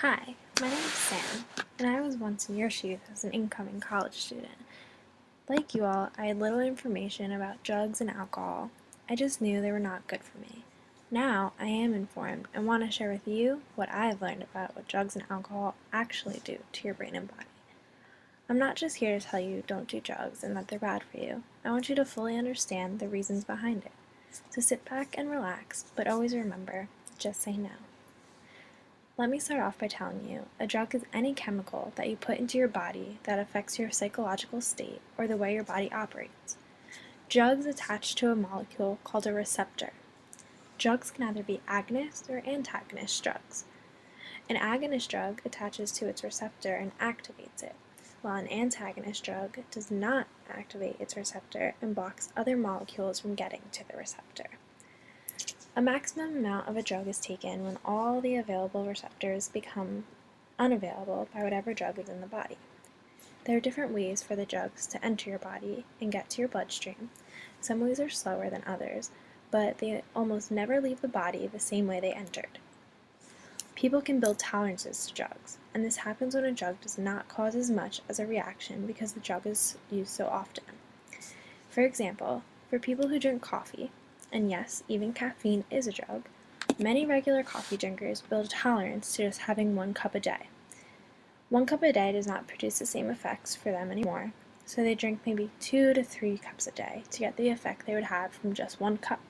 Hi, my name is Sam, and I was once in your shoes as an incoming college student. Like you all, I had little information about drugs and alcohol. I just knew they were not good for me. Now I am informed and want to share with you what I have learned about what drugs and alcohol actually do to your brain and body. I'm not just here to tell you don't do drugs and that they're bad for you. I want you to fully understand the reasons behind it. So sit back and relax, but always remember, just say no. Let me start off by telling you, a drug is any chemical that you put into your body that affects your psychological state or the way your body operates. Drugs attach to a molecule called a receptor. Drugs can either be agonist or antagonist drugs. An agonist drug attaches to its receptor and activates it, while an antagonist drug does not activate its receptor and blocks other molecules from getting to the receptor. A maximum amount of a drug is taken when all the available receptors become unavailable by whatever drug is in the body. There are different ways for the drugs to enter your body and get to your bloodstream. Some ways are slower than others, but they almost never leave the body the same way they entered. People can build tolerances to drugs, and this happens when a drug does not cause as much as a reaction because the drug is used so often. For example, for people who drink coffee, and yes, even caffeine is a drug, many regular coffee drinkers build a tolerance to just having 1 cup a day. 1 cup a day does not produce the same effects for them anymore, so they drink maybe 2 to 3 cups a day to get the effect they would have from just 1 cup.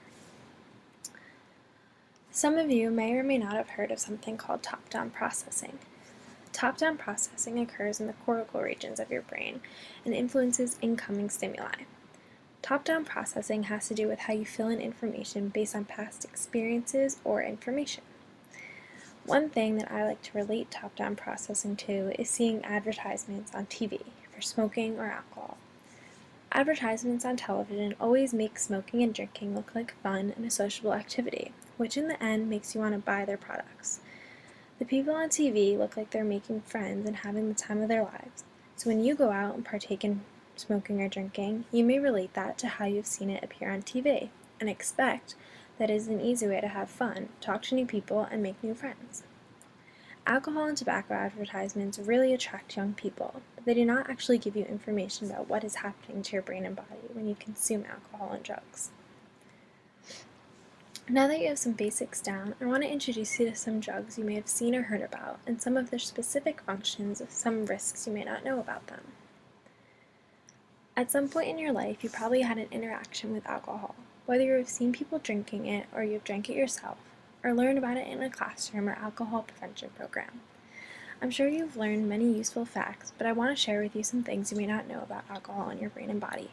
Some of you may or may not have heard of something called top-down processing. Top-down processing occurs in the cortical regions of your brain and influences incoming stimuli. Top-down processing has to do with how you fill in information based on past experiences or information. One thing that I like to relate top-down processing to is seeing advertisements on TV for smoking or alcohol. Advertisements on television always make smoking and drinking look like fun and a sociable activity, which in the end makes you want to buy their products. The people on TV look like they're making friends and having the time of their lives, so when you go out and partake in smoking or drinking, you may relate that to how you've seen it appear on TV, and expect that it is an easy way to have fun, talk to new people, and make new friends. Alcohol and tobacco advertisements really attract young people, but they do not actually give you information about what is happening to your brain and body when you consume alcohol and drugs. Now that you have some basics down, I want to introduce you to some drugs you may have seen or heard about, and some of their specific functions, some risks you may not know about them. At some point in your life, you probably had an interaction with alcohol, whether you have seen people drinking it or you've drank it yourself, or learned about it in a classroom or alcohol prevention program. I'm sure you've learned many useful facts, but I want to share with you some things you may not know about alcohol in your brain and body.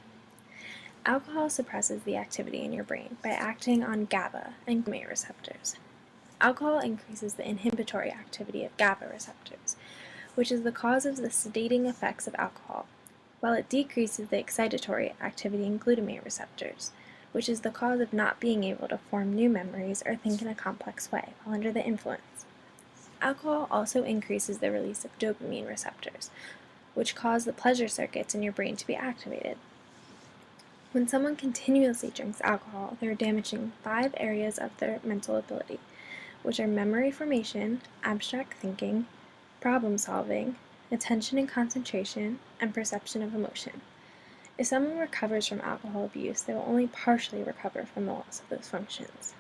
Alcohol suppresses the activity in your brain by acting on GABA and glutamate receptors. Alcohol increases the inhibitory activity of GABA receptors, which is the cause of the sedating effects of alcohol, while it decreases the excitatory activity in glutamate receptors, which is the cause of not being able to form new memories or think in a complex way while under the influence. Alcohol also increases the release of dopamine receptors, which cause the pleasure circuits in your brain to be activated. When someone continuously drinks alcohol, they are damaging 5 areas of their mental ability, which are memory formation, abstract thinking, problem solving, attention and concentration, and perception of emotion. If someone recovers from alcohol abuse, they will only partially recover from the loss of those functions.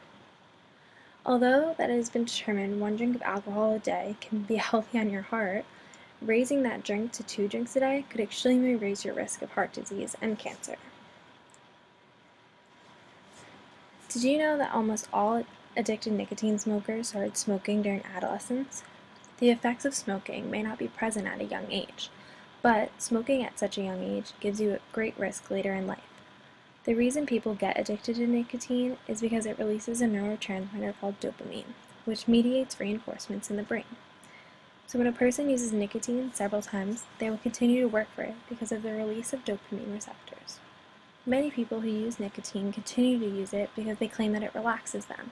Although that it has been determined 1 drink of alcohol a day can be healthy on your heart, raising that drink to 2 drinks a day could extremely raise your risk of heart disease and cancer. Did you know that almost all addicted nicotine smokers started smoking during adolescence? The effects of smoking may not be present at a young age, but smoking at such a young age gives you a great risk later in life. The reason people get addicted to nicotine is because it releases a neurotransmitter called dopamine, which mediates reinforcements in the brain. So when a person uses nicotine several times, they will continue to work for it because of the release of dopamine receptors. Many people who use nicotine continue to use it because they claim that it relaxes them.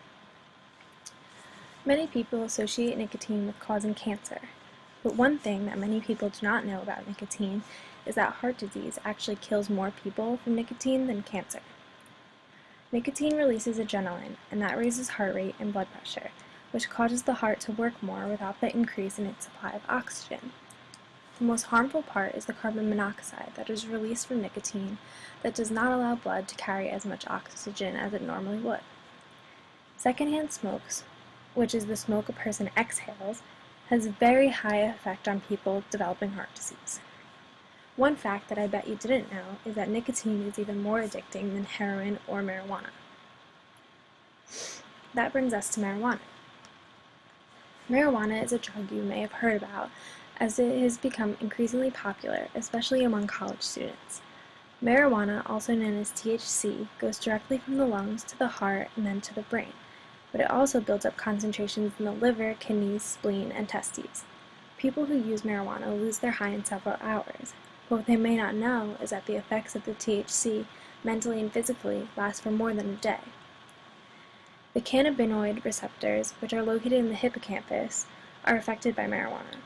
Many people associate nicotine with causing cancer, but one thing that many people do not know about nicotine is that heart disease actually kills more people from nicotine than cancer. Nicotine releases adrenaline, and that raises heart rate and blood pressure, which causes the heart to work more without the increase in its supply of oxygen. The most harmful part is the carbon monoxide that is released from nicotine that does not allow blood to carry as much oxygen as it normally would. Secondhand smokes, which is the smoke a person exhales, has a very high effect on people developing heart disease. One fact that I bet you didn't know is that nicotine is even more addicting than heroin or marijuana. That brings us to marijuana. Marijuana is a drug you may have heard about, as it has become increasingly popular, especially among college students. Marijuana, also known as THC, goes directly from the lungs to the heart and then to the brain, but it also builds up concentrations in the liver, kidneys, spleen, and testes. People who use marijuana lose their high in several hours, but what they may not know is that the effects of the THC, mentally and physically, last for more than a day. The cannabinoid receptors, which are located in the hippocampus, are affected by marijuana.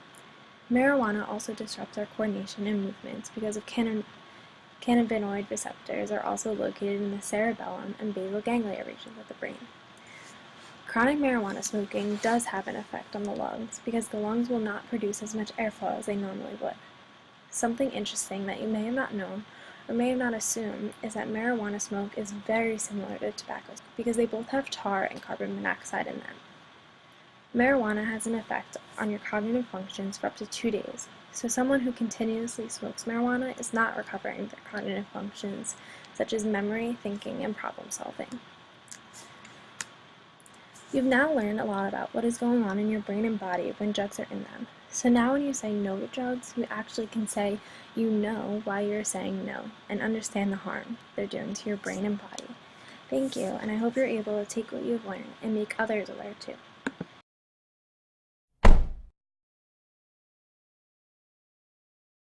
Marijuana also disrupts our coordination and movements because of cannabinoid receptors are also located in the cerebellum and basal ganglia regions of the brain. Chronic marijuana smoking does have an effect on the lungs because the lungs will not produce as much airflow as they normally would. Something interesting that you may have not known or may have not assumed is that marijuana smoke is very similar to tobacco because they both have tar and carbon monoxide in them. Marijuana has an effect on your cognitive functions for up to 2 days, so someone who continuously smokes marijuana is not recovering their cognitive functions such as memory, thinking, and problem solving. You've now learned a lot about what is going on in your brain and body when drugs are in them. So now when you say no to drugs, you actually can say you know why you're saying no and understand the harm they're doing to your brain and body. Thank you, and I hope you're able to take what you've learned and make others aware too.